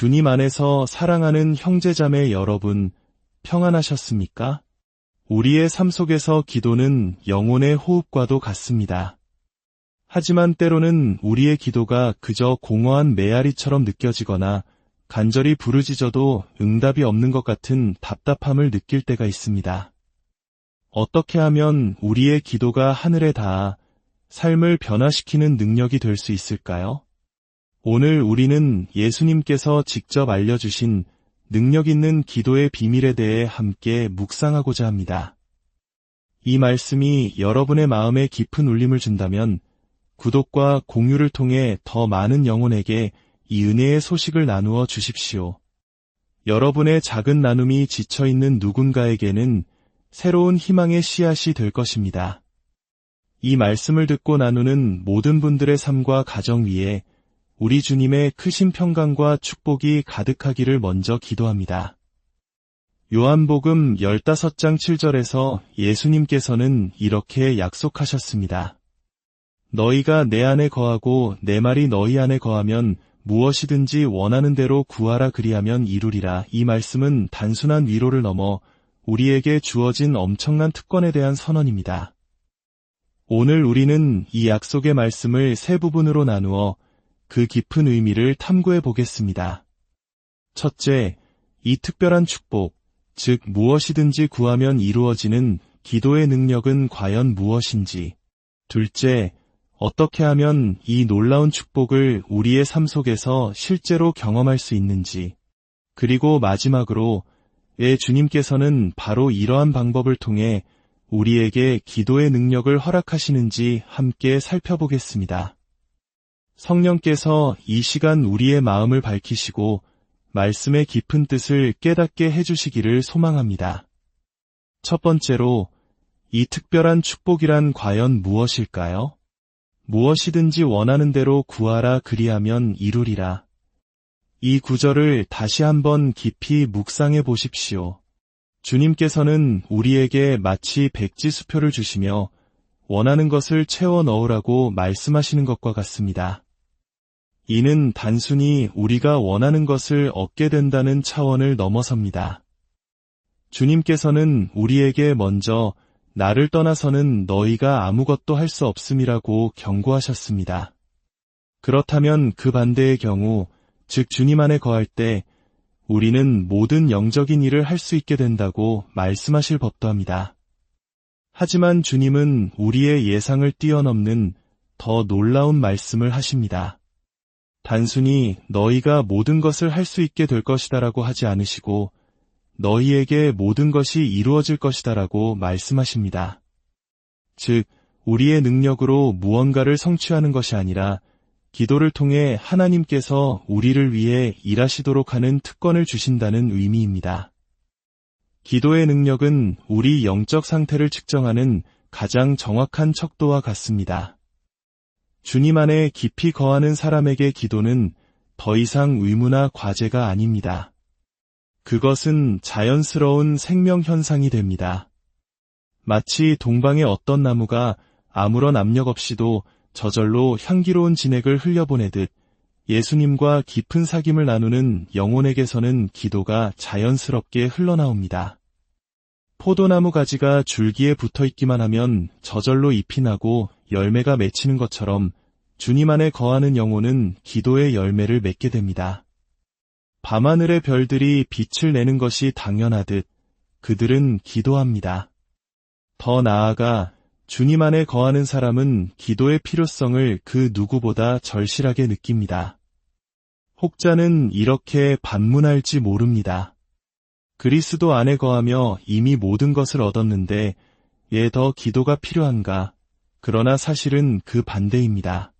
주님 안에서 사랑하는 형제자매 여러분, 평안하셨습니까? 우리의 삶 속에서 기도는 영혼의 호흡과도 같습니다. 하지만 때로는 우리의 기도가 그저 공허한 메아리처럼 느껴지거나 간절히 부르짖어도 응답이 없는 것 같은 답답함을 느낄 때가 있습니다. 어떻게 하면 우리의 기도가 하늘에 닿아 삶을 변화시키는 능력이 될 수 있을까요? 오늘 우리는 예수님께서 직접 알려주신 능력 있는 기도의 비밀에 대해 함께 묵상하고자 합니다. 이 말씀이 여러분의 마음에 깊은 울림을 준다면 구독과 공유를 통해 더 많은 영혼에게 이 은혜의 소식을 나누어 주십시오. 여러분의 작은 나눔이 지쳐있는 누군가에게는 새로운 희망의 씨앗이 될 것입니다. 이 말씀을 듣고 나누는 모든 분들의 삶과 가정 위에 우리 주님의 크신 평강과 축복이 가득하기를 먼저 기도합니다. 요한복음 15장 7절에서 예수님께서는 이렇게 약속하셨습니다. 너희가 내 안에 거하고 내 말이 너희 안에 거하면 무엇이든지 원하는 대로 구하라 그리하면 이루리라. 이 말씀은 단순한 위로를 넘어 우리에게 주어진 엄청난 특권에 대한 선언입니다. 오늘 우리는 이 약속의 말씀을 세 부분으로 나누어 그 깊은 의미를 탐구해 보겠습니다. 첫째, 이 특별한 축복, 즉 무엇이든지 구하면 이루어지는 기도의 능력은 과연 무엇인지. 둘째, 어떻게 하면 이 놀라운 축복을 우리의 삶 속에서 실제로 경험할 수 있는지. 그리고 마지막으로, 왜 주님께서는 바로 이러한 방법을 통해 우리에게 기도의 능력을 허락하시는지 함께 살펴보겠습니다. 성령께서 이 시간 우리의 마음을 밝히시고 말씀의 깊은 뜻을 깨닫게 해주시기를 소망합니다. 첫 번째로, 이 특별한 축복이란 과연 무엇일까요? 무엇이든지 원하는 대로 구하라 그리하면 이루리라. 이 구절을 다시 한번 깊이 묵상해 보십시오. 주님께서는 우리에게 마치 백지수표를 주시며 원하는 것을 채워 넣으라고 말씀하시는 것과 같습니다. 이는 단순히 우리가 원하는 것을 얻게 된다는 차원을 넘어섭니다. 주님께서는 우리에게 먼저 나를 떠나서는 너희가 아무것도 할 수 없음이라고 경고하셨습니다. 그렇다면 그 반대의 경우, 즉 주님 안에 거할 때 우리는 모든 영적인 일을 할 수 있게 된다고 말씀하실 법도 합니다. 하지만 주님은 우리의 예상을 뛰어넘는 더 놀라운 말씀을 하십니다. 단순히 너희가 모든 것을 할 수 있게 될 것이다라고 하지 않으시고 너희에게 모든 것이 이루어질 것이다라고 말씀하십니다. 즉, 우리의 능력으로 무언가를 성취하는 것이 아니라 기도를 통해 하나님께서 우리를 위해 일하시도록 하는 특권을 주신다는 의미입니다. 기도의 능력은 우리 영적 상태를 측정하는 가장 정확한 척도와 같습니다. 주님 안에 깊이 거하는 사람에게 기도는 더 이상 의무나 과제가 아닙니다. 그것은 자연스러운 생명 현상이 됩니다. 마치 동방의 어떤 나무가 아무런 압력 없이도 저절로 향기로운 진액을 흘려보내듯 예수님과 깊은 사귐을 나누는 영혼에게서는 기도가 자연스럽게 흘러나옵니다. 포도나무 가지가 줄기에 붙어있기만 하면 저절로 잎이 나고 열매가 맺히는 것처럼 주님 안에 거하는 영혼은 기도의 열매를 맺게 됩니다. 밤하늘의 별들이 빛을 내는 것이 당연하듯 그들은 기도합니다. 더 나아가 주님 안에 거하는 사람은 기도의 필요성을 그 누구보다 절실하게 느낍니다. 혹자는 이렇게 반문할지 모릅니다. 그리스도 안에 거하며 이미 모든 것을 얻었는데 왜 더 기도가 필요한가? 그러나 사실은 그 반대입니다.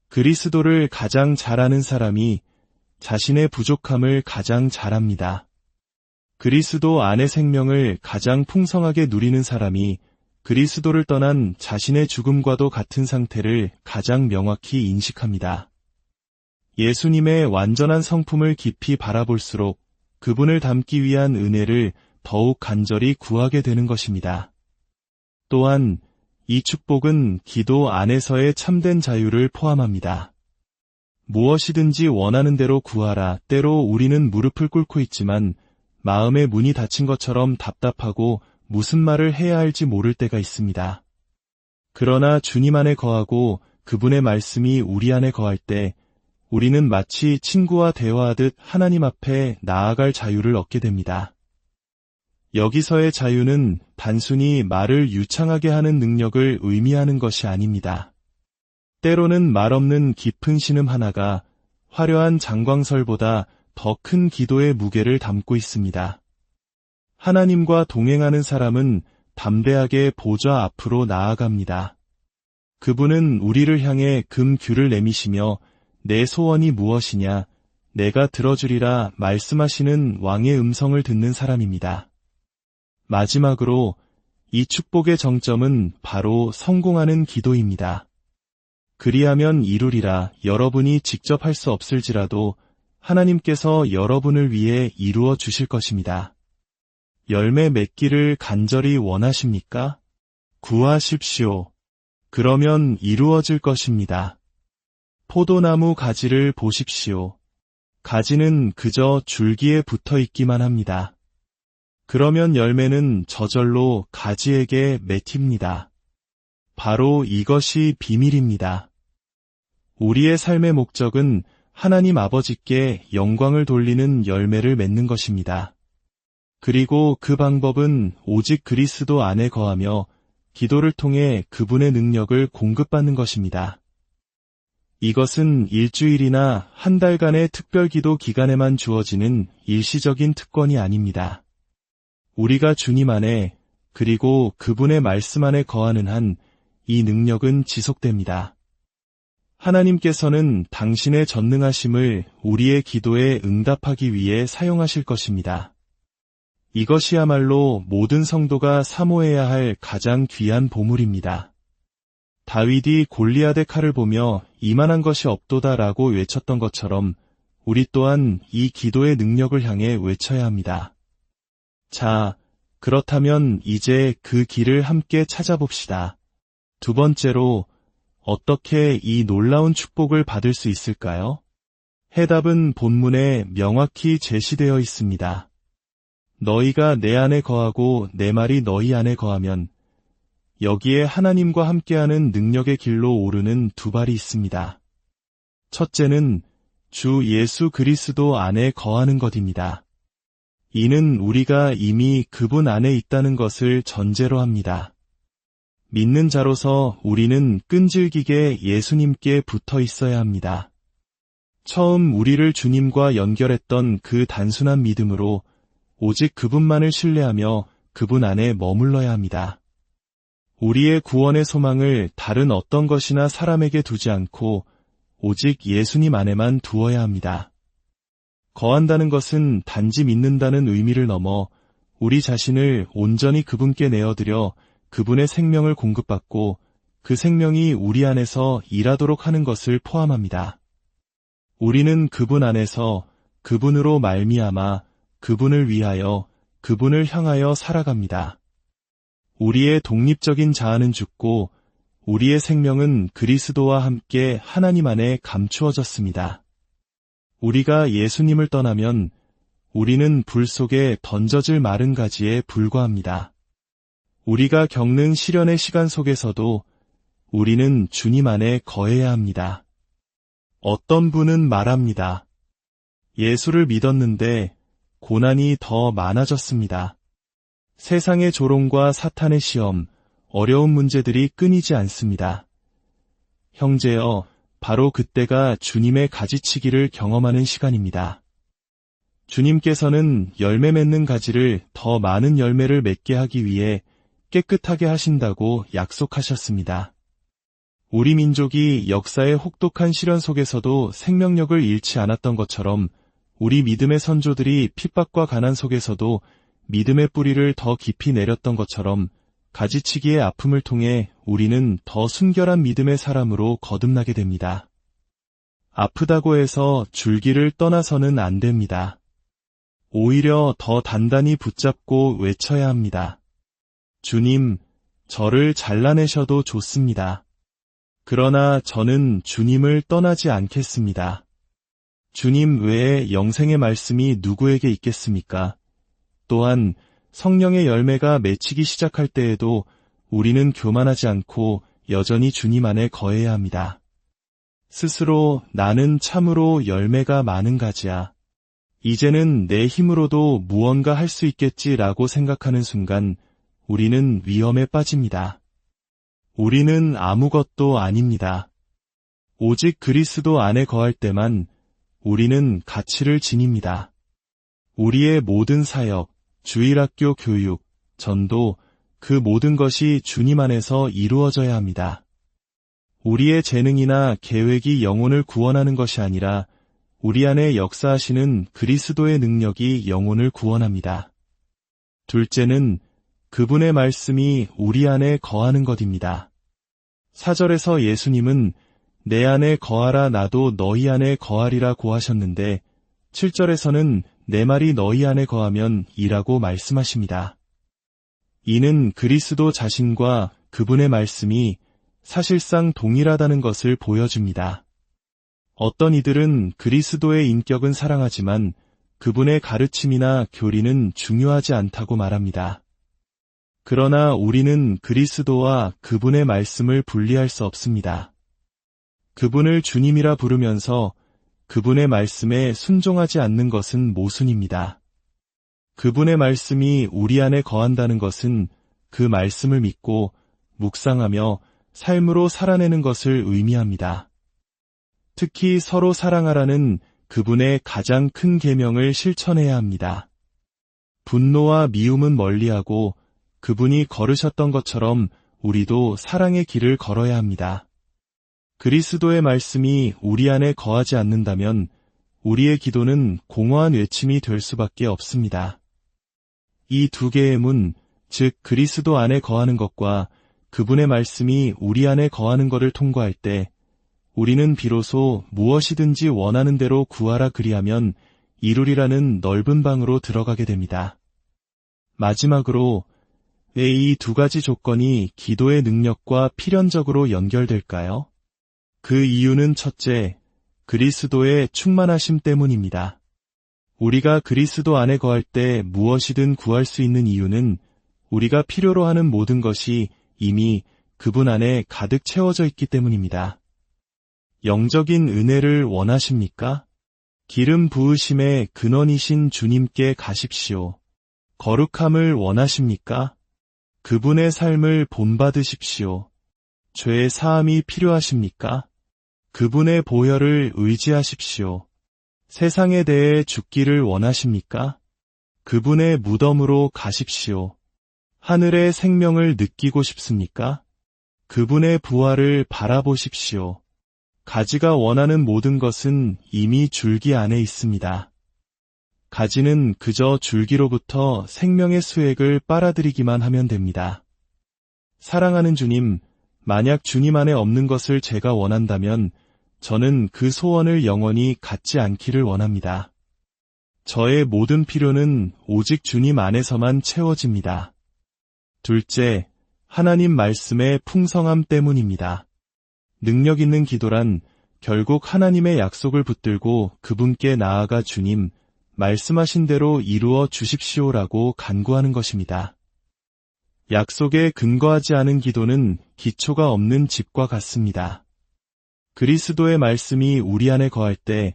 그리스도를 가장 잘 아는 사람이 자신의 부족함을 가장 잘합니다. 그리스도 안의 생명을 가장 풍성하게 누리는 사람이 그리스도를 떠난 자신의 죽음과도 같은 상태를 가장 명확히 인식합니다. 예수님의 완전한 성품을 깊이 바라볼수록 그분을 닮기 위한 은혜를 더욱 간절히 구하게 되는 것입니다. 또한 이 축복은 기도 안에서의 참된 자유를 포함합니다. 무엇이든지 원하는 대로 구하라. 때로 우리는 무릎을 꿇고 있지만 마음의 문이 닫힌 것처럼 답답하고 무슨 말을 해야 할지 모를 때가 있습니다. 그러나 주님 안에 거하고 그분의 말씀이 우리 안에 거할 때 우리는 마치 친구와 대화하듯 하나님 앞에 나아갈 자유를 얻게 됩니다. 여기서의 자유는 단순히 말을 유창하게 하는 능력을 의미하는 것이 아닙니다. 때로는 말 없는 깊은 신음 하나가 화려한 장광설보다 더 큰 기도의 무게를 담고 있습니다. 하나님과 동행하는 사람은 담대하게 보좌 앞으로 나아갑니다. 그분은 우리를 향해 금규를 내미시며 내 소원이 무엇이냐, 내가 들어주리라 말씀하시는 왕의 음성을 듣는 사람입니다. 마지막으로 이 축복의 정점은 바로 성공하는 기도입니다. 그리하면 이루리라. 여러분이 직접 할 수 없을지라도 하나님께서 여러분을 위해 이루어 주실 것입니다. 열매 맺기를 간절히 원하십니까? 구하십시오. 그러면 이루어질 것입니다. 포도나무 가지를 보십시오. 가지는 그저 줄기에 붙어 있기만 합니다. 그러면 열매는 저절로 가지에게 맺힙니다. 바로 이것이 비밀입니다. 우리의 삶의 목적은 하나님 아버지께 영광을 돌리는 열매를 맺는 것입니다. 그리고 그 방법은 오직 그리스도 안에 거하며 기도를 통해 그분의 능력을 공급받는 것입니다. 이것은 일주일이나 한 달간의 특별기도 기간에만 주어지는 일시적인 특권이 아닙니다. 우리가 주님 안에 그리고 그분의 말씀 안에 거하는 한 이 능력은 지속됩니다. 하나님께서는 당신의 전능하심을 우리의 기도에 응답하기 위해 사용하실 것입니다. 이것이야말로 모든 성도가 사모해야 할 가장 귀한 보물입니다. 다윗이 골리앗의 칼을 보며 이만한 것이 없도다라고 외쳤던 것처럼 우리 또한 이 기도의 능력을 향해 외쳐야 합니다. 자, 그렇다면 이제 그 길을 함께 찾아봅시다. 두 번째로, 어떻게 이 놀라운 축복을 받을 수 있을까요? 해답은 본문에 명확히 제시되어 있습니다. 너희가 내 안에 거하고 내 말이 너희 안에 거하면 여기에 하나님과 함께하는 능력의 길로 오르는 두 발이 있습니다. 첫째는 주 예수 그리스도 안에 거하는 것입니다. 이는 우리가 이미 그분 안에 있다는 것을 전제로 합니다. 믿는 자로서 우리는 끈질기게 예수님께 붙어 있어야 합니다. 처음 우리를 주님과 연결했던 그 단순한 믿음으로 오직 그분만을 신뢰하며 그분 안에 머물러야 합니다. 우리의 구원의 소망을 다른 어떤 것이나 사람에게 두지 않고 오직 예수님 안에만 두어야 합니다. 거한다는 것은 단지 믿는다는 의미를 넘어 우리 자신을 온전히 그분께 내어드려 그분의 생명을 공급받고 그 생명이 우리 안에서 일하도록 하는 것을 포함합니다. 우리는 그분 안에서 그분으로 말미암아 그분을 위하여 그분을 향하여 살아갑니다. 우리의 독립적인 자아는 죽고 우리의 생명은 그리스도와 함께 하나님 안에 감추어졌습니다. 우리가 예수님을 떠나면 우리는 불 속에 던져질 마른 가지에 불과합니다. 우리가 겪는 시련의 시간 속에서도 우리는 주님 안에 거해야 합니다. 어떤 분은 말합니다. 예수를 믿었는데 고난이 더 많아졌습니다. 세상의 조롱과 사탄의 시험, 어려운 문제들이 끊이지 않습니다. 형제여, 바로 그때가 주님의 가지치기를 경험하는 시간입니다. 주님께서는 열매 맺는 가지를 더 많은 열매를 맺게 하기 위해 깨끗하게 하신다고 약속하셨습니다. 우리 민족이 역사의 혹독한 시련 속에서도 생명력을 잃지 않았던 것처럼 우리 믿음의 선조들이 핍박과 가난 속에서도 믿음의 뿌리를 더 깊이 내렸던 것처럼 가지치기의 아픔을 통해 우리는 더 순결한 믿음의 사람으로 거듭나게 됩니다. 아프다고 해서 줄기를 떠나서는 안 됩니다. 오히려 더 단단히 붙잡고 외쳐야 합니다. 주님, 저를 잘라내셔도 좋습니다. 그러나 저는 주님을 떠나지 않겠습니다. 주님 외에 영생의 말씀이 누구에게 있겠습니까? 또한 성령의 열매가 맺히기 시작할 때에도 우리는 교만하지 않고 여전히 주님 안에 거해야 합니다. 스스로 나는 참으로 열매가 많은 가지야. 이제는 내 힘으로도 무언가 할 수 있겠지라고 생각하는 순간 우리는 위험에 빠집니다. 우리는 아무것도 아닙니다. 오직 그리스도 안에 거할 때만 우리는 가치를 지닙니다. 우리의 모든 사역, 주일학교 교육, 전도, 그 모든 것이 주님 안에서 이루어져야 합니다. 우리의 재능이나 계획이 영혼을 구원하는 것이 아니라 우리 안에 역사하시는 그리스도의 능력이 영혼을 구원합니다. 둘째는 그분의 말씀이 우리 안에 거하는 것입니다. 4절에서 예수님은 내 안에 거하라 나도 너희 안에 거하리라 고하셨는데 7절에서는 내 말이 너희 안에 거하면 이라고 말씀하십니다. 이는 그리스도 자신과 그분의 말씀이 사실상 동일하다는 것을 보여줍니다. 어떤 이들은 그리스도의 인격은 사랑하지만 그분의 가르침이나 교리는 중요하지 않다고 말합니다. 그러나 우리는 그리스도와 그분의 말씀을 분리할 수 없습니다. 그분을 주님이라 부르면서 그분의 말씀에 순종하지 않는 것은 모순입니다. 그분의 말씀이 우리 안에 거한다는 것은 그 말씀을 믿고 묵상하며 삶으로 살아내는 것을 의미합니다. 특히 서로 사랑하라는 그분의 가장 큰 계명을 실천해야 합니다. 분노와 미움은 멀리하고 그분이 걸으셨던 것처럼 우리도 사랑의 길을 걸어야 합니다. 그리스도의 말씀이 우리 안에 거하지 않는다면 우리의 기도는 공허한 외침이 될 수밖에 없습니다. 이 두 개의 문, 즉 그리스도 안에 거하는 것과 그분의 말씀이 우리 안에 거하는 것을 통과할 때 우리는 비로소 무엇이든지 원하는 대로 구하라 그리하면 이루리라는 넓은 방으로 들어가게 됩니다. 마지막으로 왜 이 두 가지 조건이 기도의 능력과 필연적으로 연결될까요? 그 이유는 첫째, 그리스도의 충만하심 때문입니다. 우리가 그리스도 안에 거할 때 무엇이든 구할 수 있는 이유는 우리가 필요로 하는 모든 것이 이미 그분 안에 가득 채워져 있기 때문입니다. 영적인 은혜를 원하십니까? 기름 부으심의 근원이신 주님께 가십시오. 거룩함을 원하십니까? 그분의 삶을 본받으십시오. 죄 사함이 필요하십니까? 그분의 보혈을 의지하십시오. 세상에 대해 죽기를 원하십니까? 그분의 무덤으로 가십시오. 하늘의 생명을 느끼고 싶습니까? 그분의 부활을 바라보십시오. 가지가 원하는 모든 것은 이미 줄기 안에 있습니다. 가지는 그저 줄기로부터 생명의 수액을 빨아들이기만 하면 됩니다. 사랑하는 주님, 만약 주님 안에 없는 것을 제가 원한다면 저는 그 소원을 영원히 갖지 않기를 원합니다. 저의 모든 필요는 오직 주님 안에서만 채워집니다. 둘째, 하나님 말씀의 풍성함 때문입니다. 능력 있는 기도란 결국 하나님의 약속을 붙들고 그분께 나아가 주님, 말씀하신 대로 이루어 주십시오라고 간구하는 것입니다. 약속에 근거하지 않은 기도는 기초가 없는 집과 같습니다. 그리스도의 말씀이 우리 안에 거할 때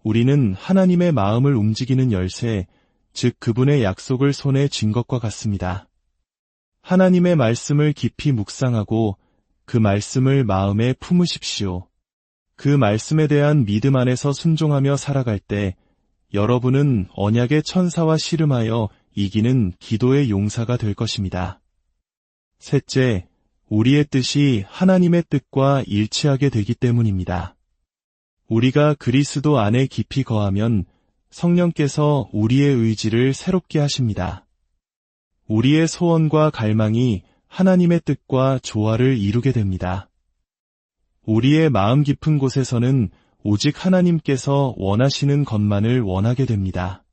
우리는 하나님의 마음을 움직이는 열쇠, 즉 그분의 약속을 손에 쥔 것과 같습니다. 하나님의 말씀을 깊이 묵상하고 그 말씀을 마음에 품으십시오. 그 말씀에 대한 믿음 안에서 순종하며 살아갈 때 여러분은 언약의 천사와 씨름하여 이기는 기도의 용사가 될 것입니다. 셋째, 우리의 뜻이 하나님의 뜻과 일치하게 되기 때문입니다. 우리가 그리스도 안에 깊이 거하면 성령께서 우리의 의지를 새롭게 하십니다. 우리의 소원과 갈망이 하나님의 뜻과 조화를 이루게 됩니다. 우리의 마음 깊은 곳에서는 오직 하나님께서 원하시는 것만을 원하게 됩니다.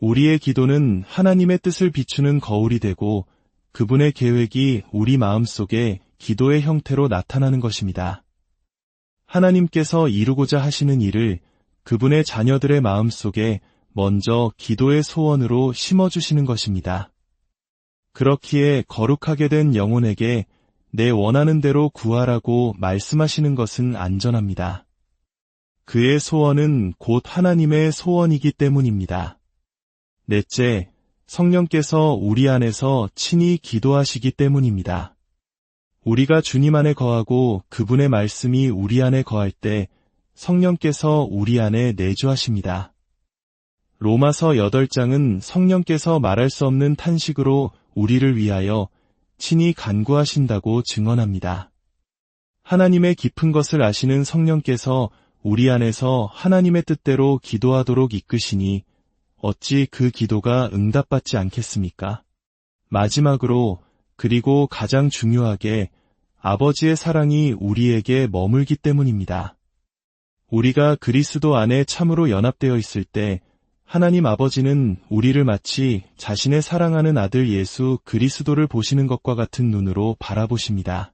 우리의 기도는 하나님의 뜻을 비추는 거울이 되고 그분의 계획이 우리 마음속에 기도의 형태로 나타나는 것입니다. 하나님께서 이루고자 하시는 일을 그분의 자녀들의 마음속에 먼저 기도의 소원으로 심어주시는 것입니다. 그렇기에 거룩하게 된 영혼에게 내 원하는 대로 구하라고 말씀하시는 것은 안전합니다. 그의 소원은 곧 하나님의 소원이기 때문입니다. 넷째, 성령께서 우리 안에서 친히 기도하시기 때문입니다. 우리가 주님 안에 거하고 그분의 말씀이 우리 안에 거할 때 성령께서 우리 안에 내주하십니다. 로마서 8장은 성령께서 말할 수 없는 탄식으로 우리를 위하여 친히 간구하신다고 증언합니다. 하나님의 깊은 것을 아시는 성령께서 우리 안에서 하나님의 뜻대로 기도하도록 이끄시니 어찌 그 기도가 응답받지 않겠습니까? 마지막으로 그리고 가장 중요하게 아버지의 사랑이 우리에게 머물기 때문입니다. 우리가 그리스도 안에 참으로 연합되어 있을 때 하나님 아버지는 우리를 마치 자신의 사랑하는 아들 예수 그리스도를 보시는 것과 같은 눈으로 바라보십니다.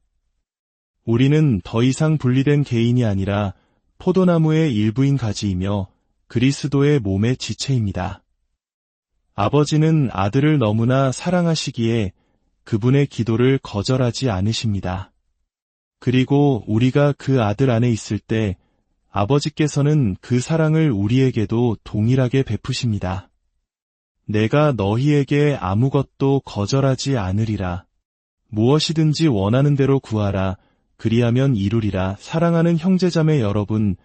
우리는 더 이상 분리된 개인이 아니라 포도나무의 일부인 가지이며 그리스도의 몸의 지체입니다. 아버지는 아들을 너무나 사랑하시기에 그분의 기도를 거절하지 않으십니다. 그리고 우리가 그 아들 안에 있을 때 아버지께서는 그 사랑을 우리에게도 동일하게 베푸십니다. 내가 너희에게 아무것도 거절하지 않으리라. 무엇이든지 원하는 대로 구하라. 그리하면 이루리라. 사랑하는 형제자매 여러분,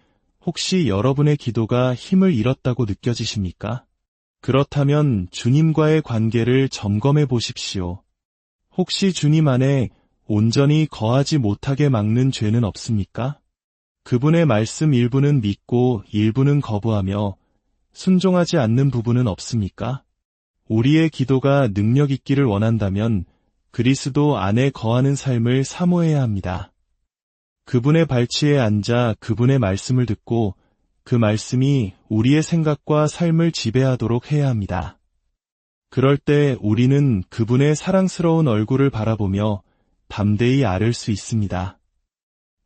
혹시 여러분의 기도가 힘을 잃었다고 느껴지십니까? 그렇다면 주님과의 관계를 점검해 보십시오. 혹시 주님 안에 온전히 거하지 못하게 막는 죄는 없습니까? 그분의 말씀 일부는 믿고 일부는 거부하며 순종하지 않는 부분은 없습니까? 우리의 기도가 능력 있기를 원한다면 그리스도 안에 거하는 삶을 사모해야 합니다. 그분의 발치에 앉아 그분의 말씀을 듣고 그 말씀이 우리의 생각과 삶을 지배하도록 해야 합니다. 그럴 때 우리는 그분의 사랑스러운 얼굴을 바라보며 담대히 아를 수 있습니다.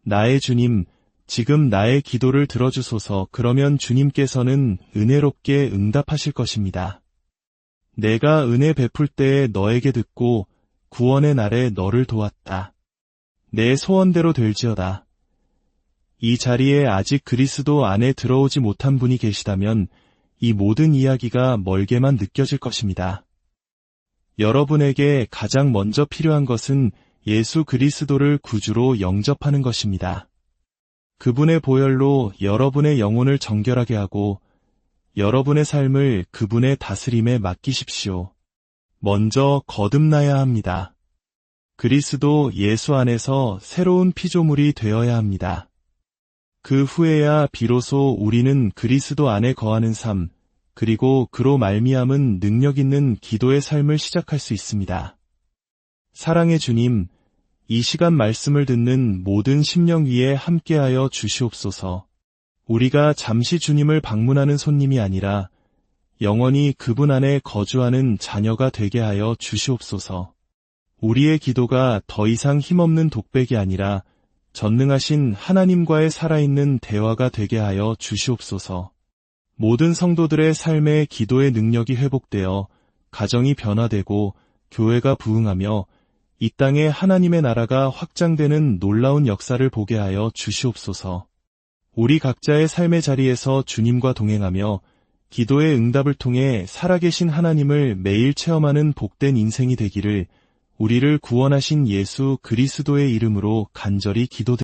나의 주님, 지금 나의 기도를 들어주소서. 그러면 주님께서는 은혜롭게 응답하실 것입니다. 내가 은혜 베풀 때에 너에게 듣고 구원의 날에 너를 도왔다. 내 소원대로 될지어다. 이 자리에 아직 그리스도 안에 들어오지 못한 분이 계시다면 이 모든 이야기가 멀게만 느껴질 것입니다. 여러분에게 가장 먼저 필요한 것은 예수 그리스도를 구주로 영접하는 것입니다. 그분의 보혈로 여러분의 영혼을 정결하게 하고 여러분의 삶을 그분의 다스림에 맡기십시오. 먼저 거듭나야 합니다. 그리스도 예수 안에서 새로운 피조물이 되어야 합니다. 그 후에야 비로소 우리는 그리스도 안에 거하는 삶, 그리고 그로 말미암은 능력 있는 기도의 삶을 시작할 수 있습니다. 사랑의 주님, 이 시간 말씀을 듣는 모든 심령 위에 함께하여 주시옵소서. 우리가 잠시 주님을 방문하는 손님이 아니라 영원히 그분 안에 거주하는 자녀가 되게 하여 주시옵소서. 우리의 기도가 더 이상 힘없는 독백이 아니라 전능하신 하나님과의 살아있는 대화가 되게 하여 주시옵소서. 모든 성도들의 삶의 기도의 능력이 회복되어 가정이 변화되고 교회가 부흥하며 이 땅에 하나님의 나라가 확장되는 놀라운 역사를 보게 하여 주시옵소서. 우리 각자의 삶의 자리에서 주님과 동행하며 기도의 응답을 통해 살아계신 하나님을 매일 체험하는 복된 인생이 되기를 우리를 구원하신 예수 그리스도의 이름으로 간절히 기도드립니다.